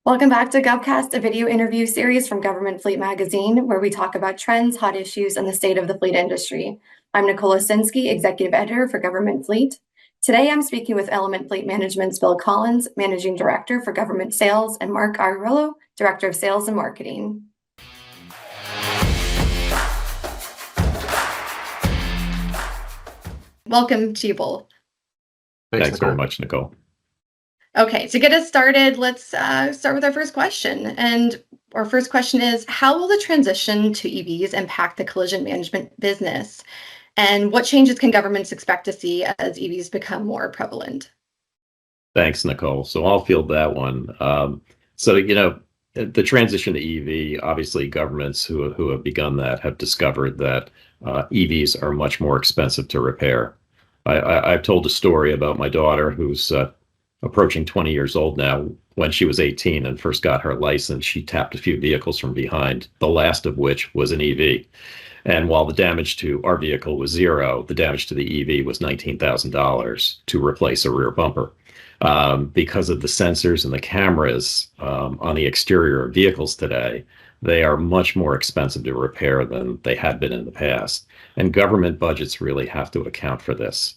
Welcome back to GovCast, a video interview series from Government Fleet Magazine, where we talk about trends, hot issues, and the state of the fleet industry. I'm Nicole Osinski, Executive Editor for Government Fleet. Today, I'm speaking with Element Fleet Management's Bill Collins, Managing Director for Government Sales, and Mark Iarulo, Director of Sales and Marketing. Welcome to you both. Thanks very much, Nicole. Okay, to get us started, let's start with our first question. And our first question is, how will the transition to EVs impact the collision management business? And what changes can governments expect to see as EVs become more prevalent? Thanks, Nicole. So I'll field that one. The transition to EV, obviously governments who have begun that have discovered that EVs are much more expensive to repair. I've told a story about my daughter who's approaching 20 years old now. When she was 18 and first got her license, she tapped a few vehicles from behind, the last of which was an EV. And while the damage to our vehicle was zero, the damage to the EV was $19,000 to replace a rear bumper. Because of the sensors and the cameras on the exterior of vehicles today, they are much more expensive to repair than they had been in the past. And government budgets really have to account for this.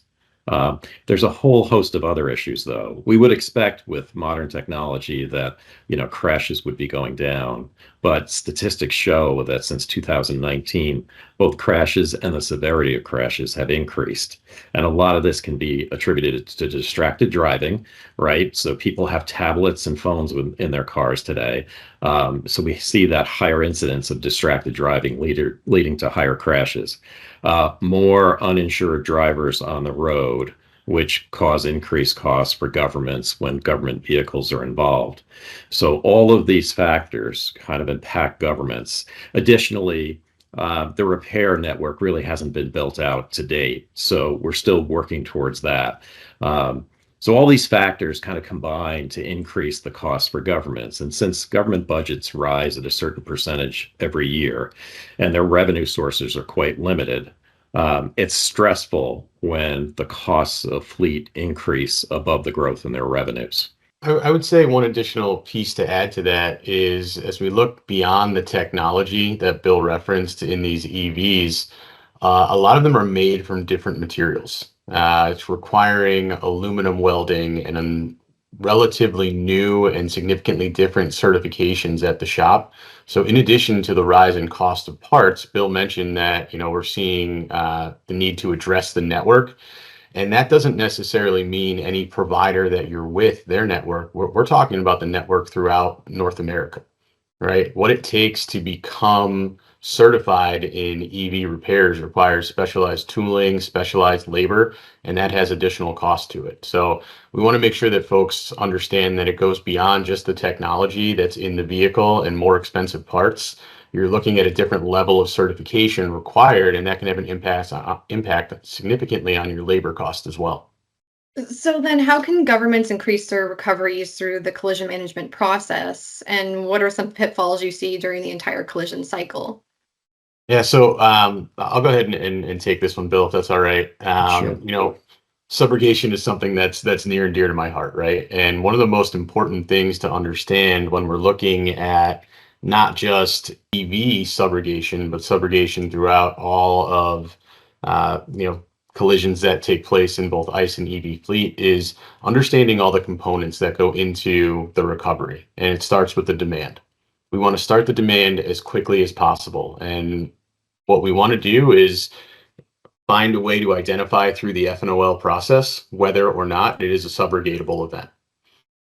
There's a whole host of other issues, though. We would expect with modern technology that, crashes would be going down. But statistics show that since 2019, both crashes and the severity of crashes have increased. And a lot of this can be attributed to distracted driving, right? So people have tablets and phones in their cars today. So we see that higher incidence of distracted driving leading to higher crashes. More uninsured drivers on the road, which cause increased costs for governments when government vehicles are involved. So all of these factors kind of impact governments. Additionally, the repair network really hasn't been built out to date, so we're still working towards that. So all these factors kind of combine to increase the cost for governments. And since government budgets rise at a certain percentage every year, and their revenue sources are quite limited, it's stressful when the costs of fleet increase above the growth in their revenues. I would say one additional piece to add to that is as we look beyond the technology that Bill referenced in these EVs, a lot of them are made from different materials. It's requiring aluminum welding and relatively new and significantly different certifications at the shop. So in addition to the rise in cost of parts, Bill mentioned that, we're seeing the need to address the network. And that doesn't necessarily mean any provider that you're with, their network. We're talking about the network throughout North America, right? What it takes to become certified in EV repairs requires specialized tooling, specialized labor, and that has additional cost to it. So we want to make sure that folks understand that it goes beyond just the technology that's in the vehicle and more expensive parts. You're looking at a different level of certification required, and that can have an impact significantly on your labor cost as well. So then how can governments increase their recoveries through the collision management process? And what are some pitfalls you see during the entire collision cycle? Yeah, so I'll go ahead and take this one, Bill, if that's all right. Sure. Subrogation is something that's near and dear to my heart, right? And one of the most important things to understand when we're looking at not just EV subrogation, but subrogation throughout all of collisions that take place in both ICE and EV fleet is understanding all the components that go into the recovery. And it starts with the demand. We want to start the demand as quickly as possible. And what we want to do is find a way to identify through the FNOL process whether or not it is a subrogatable event.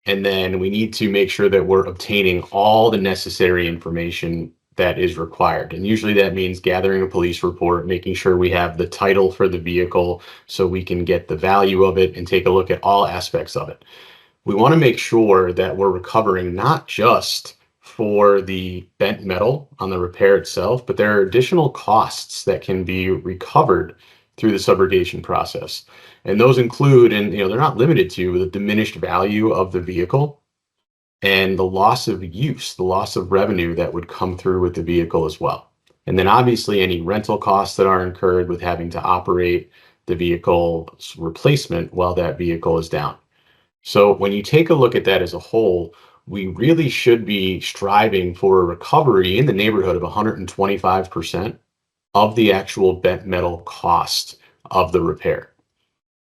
And then we need to make sure that we're obtaining all the necessary information that is required. And usually that means gathering a police report, making sure we have the title for the vehicle so we can get the value of it and take a look at all aspects of it. We want to make sure that we're recovering not just for the bent metal on the repair itself, but there are additional costs that can be recovered through the subrogation process. And those include, and they're not limited to, the diminished value of the vehicle and the loss of use, the loss of revenue that would come through with the vehicle as well. And then obviously any rental costs that are incurred with having to operate the vehicle's replacement while that vehicle is down. So when you take a look at that as a whole, we really should be striving for a recovery in the neighborhood of 125% of the actual bent metal cost of the repair.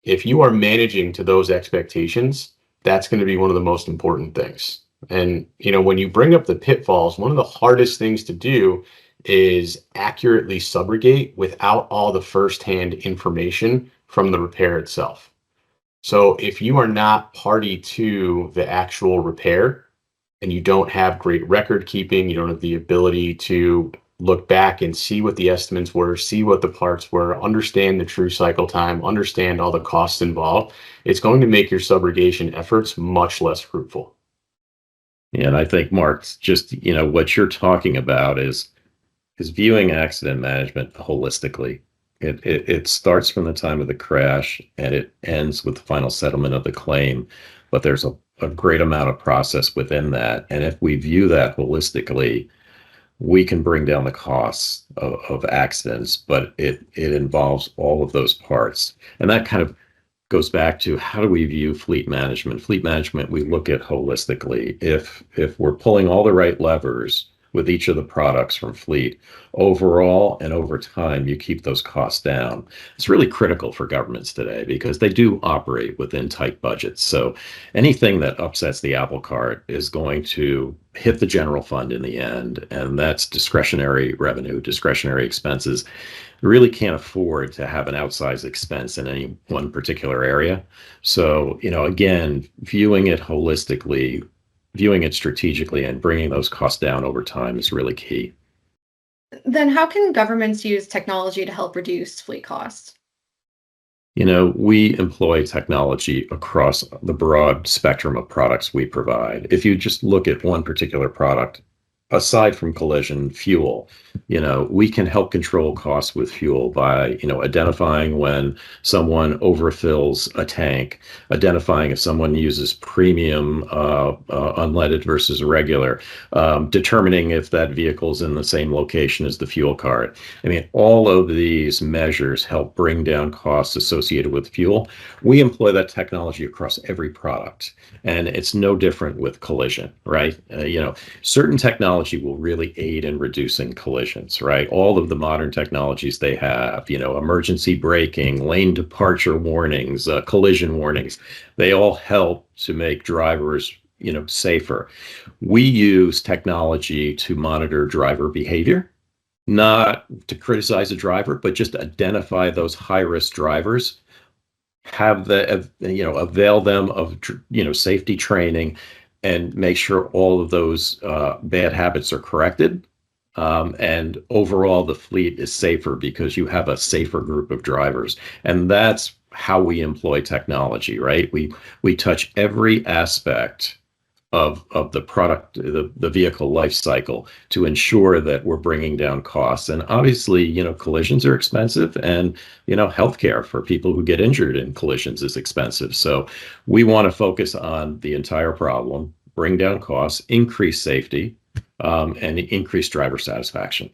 If you are managing to those expectations, that's going to be one of the most important things. And, when you bring up the pitfalls, one of the hardest things to do is accurately subrogate without all the firsthand information from the repair itself. So if you are not party to the actual repair and you don't have great record keeping, you don't have the ability to look back and see what the estimates were, see what the parts were, understand the true cycle time, understand all the costs involved, it's going to make your subrogation efforts much less fruitful. And I think, Mark, just what you're talking about is viewing accident management holistically. It starts from the time of the crash and it ends with the final settlement of the claim, but there's a great amount of process within that. And if we view that holistically, we can bring down the costs of accidents, but it involves all of those parts. And that kind of goes back to, how do we view fleet management? Fleet management, we look at holistically. If we're pulling all the right levers with each of the products from fleet, overall and over time, you keep those costs down. It's really critical for governments today because they do operate within tight budgets. So anything that upsets the apple cart is going to hit the general fund in the end, and that's discretionary revenue, discretionary expenses. You really can't afford to have an outsized expense in any one particular area. So, again, viewing it holistically, viewing it strategically, and bringing those costs down over time is really key. Then how can governments use technology to help reduce fleet costs? We employ technology across the broad spectrum of products we provide. If you just look at one particular product, aside from collision, fuel, we can help control costs with fuel by, identifying when someone overfills a tank, identifying if someone uses premium unleaded versus regular, determining if that vehicle's in the same location as the fuel card. I mean, all of these measures help bring down costs associated with fuel. We employ that technology across every product, and it's no different with collision, right? Certain technology will really aid in reducing collisions, right? All of the modern technologies they have, emergency braking, lane departure warnings, collision warnings, they all help to make drivers, safer. We use technology to monitor driver behavior, not to criticize a driver, but just identify those high-risk drivers, have avail them of, safety training, and make sure all of those bad habits are corrected. And overall, the fleet is safer because you have a safer group of drivers. And that's how we employ technology, right? We touch every aspect of the product, the vehicle life cycle, to ensure that we're bringing down costs. And obviously, collisions are expensive, and healthcare for people who get injured in collisions is expensive. So we want to focus on the entire problem, bring down costs, increase safety, and increase driver satisfaction.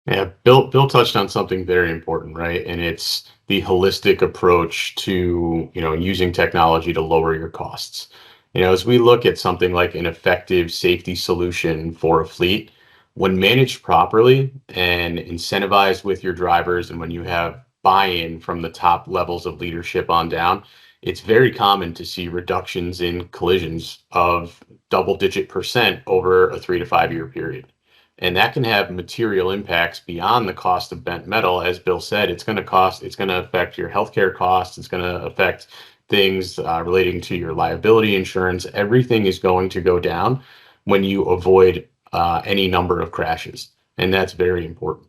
Yeah, Bill touched on something very important, right? And it's the holistic approach to, using technology to lower your costs. As we look at something like an effective safety solution for a fleet, when managed properly and incentivized with your drivers, and when you have buy-in from the top levels of leadership on down, it's very common to see reductions in collisions of double-digit % over a 3 to 5 year period. And that can have material impacts beyond the cost of bent metal. As Bill said, it's going to affect your healthcare costs. It's going to affect things relating to your liability insurance. Everything is going to go down when you avoid any number of crashes. And that's very important.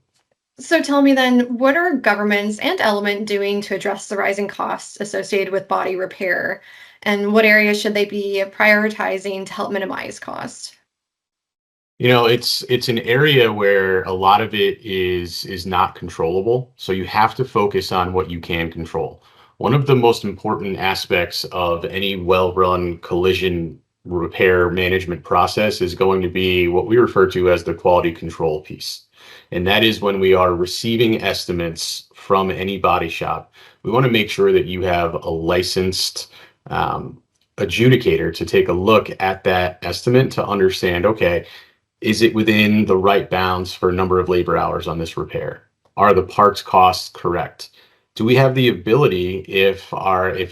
So tell me then, what are governments and Element doing to address the rising costs associated with body repair? And what areas should they be prioritizing to help minimize cost? It's an area where a lot of it is not controllable. So you have to focus on what you can control. One of the most important aspects of any well-run collision repair management process is going to be what we refer to as the quality control piece. And that is when we are receiving estimates from any body shop, we want to make sure that you have a licensed adjudicator to take a look at that estimate to understand, okay, is it within the right bounds for number of labor hours on this repair? Are the parts costs correct? Do we have the ability, if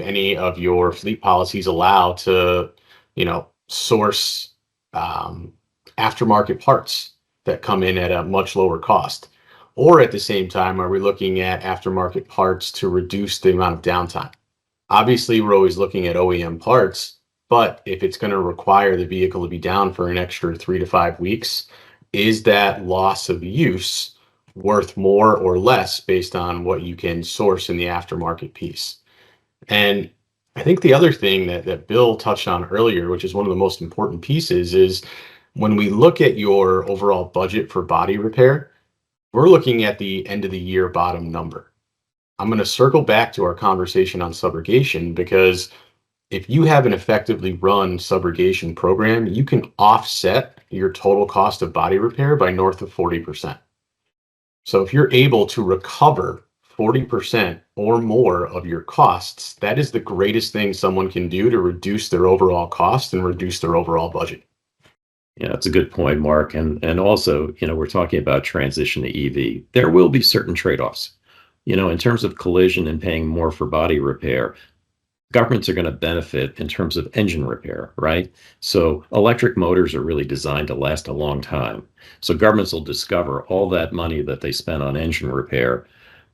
any of your fleet policies allow to, source aftermarket parts that come in at a much lower cost? Or at the same time, are we looking at aftermarket parts to reduce the amount of downtime? Obviously, we're always looking at OEM parts, but if it's going to require the vehicle to be down for an extra 3 to 5 weeks, is that loss of use worth more or less based on what you can source in the aftermarket piece? And I think the other thing that Bill touched on earlier, which is one of the most important pieces, is when we look at your overall budget for body repair, we're looking at the end of the year bottom number. I'm going to circle back to our conversation on subrogation, because if you have an effectively run subrogation program, you can offset your total cost of body repair by north of 40%. So if you're able to recover 40% or more of your costs, that is the greatest thing someone can do to reduce their overall cost and reduce their overall budget. Yeah, that's a good point, Mark. And also, we're talking about transition to EV. There will be certain trade-offs. In terms of collision and paying more for body repair, governments are going to benefit in terms of engine repair, right? So electric motors are really designed to last a long time. So governments will discover all that money that they spent on engine repair,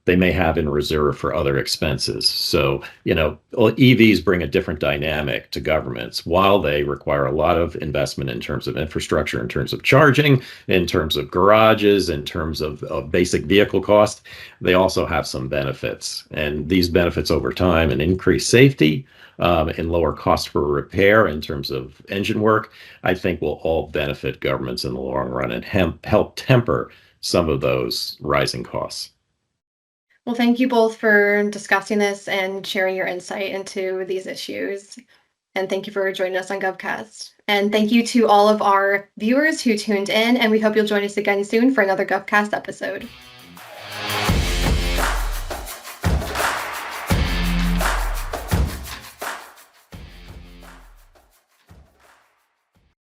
they may have in reserve for other expenses. So, EVs bring a different dynamic to governments. While they require a lot of investment in terms of infrastructure, in terms of charging, in terms of garages, in terms of basic vehicle cost, they also have some benefits. And these benefits over time and increased safety and lower cost for repair in terms of engine work, I think will all benefit governments in the long run and help temper some of those rising costs. Well, thank you both for discussing this and sharing your insight into these issues. And thank you for joining us on GovCast. And thank you to all of our viewers who tuned in, and we hope you'll join us again soon for another GovCast episode.